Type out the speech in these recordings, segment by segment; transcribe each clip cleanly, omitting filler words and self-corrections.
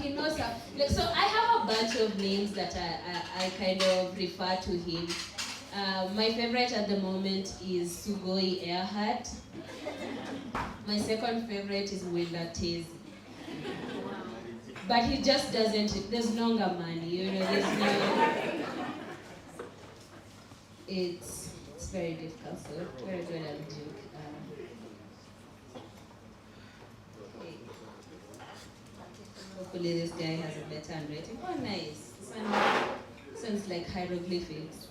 he knows how, like, so I have a bunch of names that I kind of refer to him. My favorite at the moment is Sugoi Earhart. My second favorite is Wenda Tezi. But he just doesn't, there's no money, you know, there's no, it's very difficult, so very good at the joke. Okay. Hopefully this guy has a better handwriting. Oh, nice. Sounds like hieroglyphics.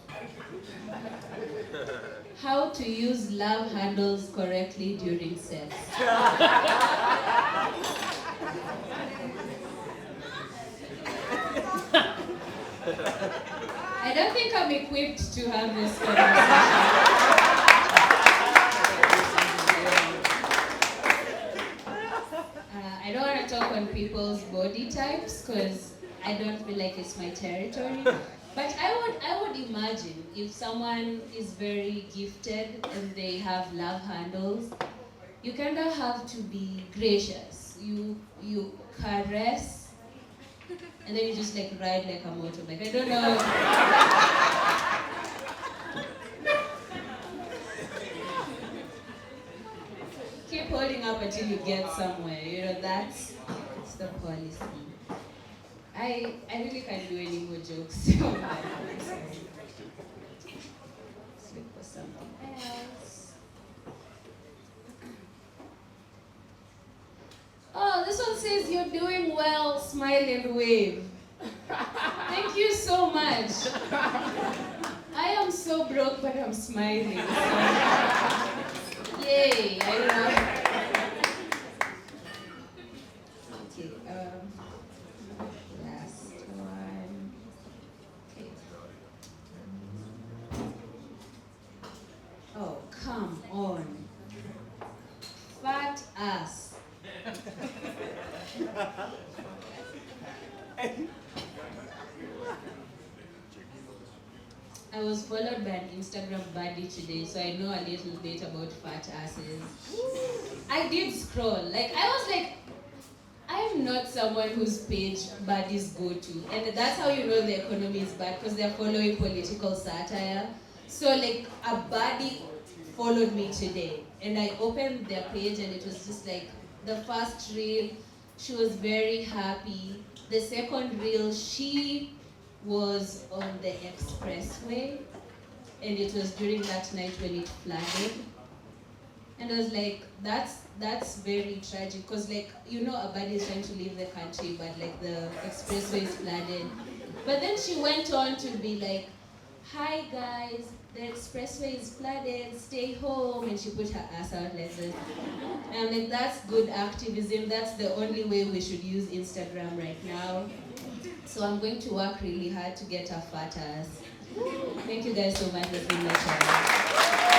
How to use love handles correctly during sex. I don't think I'm equipped to have this conversation. I don't want to talk on people's body types because I don't feel like it's my territory. But I would imagine if someone is very gifted and they have love handles, you kind of have to be gracious. You caress, and then you just like ride like a motorbike. I don't know. Keep holding up until you get somewhere. You know, that's the policy. I really can't do any more jokes. Let's look for something else. Oh, this one says you're doing well, smile and wave. Thank you so much. I am so broke, but I'm smiling. So, yay, I know. Okay, last one. Okay. Oh, come on. Fat ass. I was followed by an Instagram buddy today, so I know a little bit about fat asses. I did scroll. Like, I was like, I'm not someone whose page buddies go to. And that's how you know the economy is bad, because they're following political satire. So, like, a buddy followed me today, and I opened their page, and it was just like, the first reel, she was very happy. The second reel, she was on the expressway, and it was during that night when it flooded. And I was like, that's very tragic, because like, you know, a buddy is trying to leave the country, but like the expressway is flooded. But then she went on to be like, hi guys, the expressway is flooded, stay home, and she put her ass out like this. And I'm like, that's good activism, that's the only way we should use Instagram right now. So I'm going to work really hard to get a fat ass. Thank you guys so much for being my channel.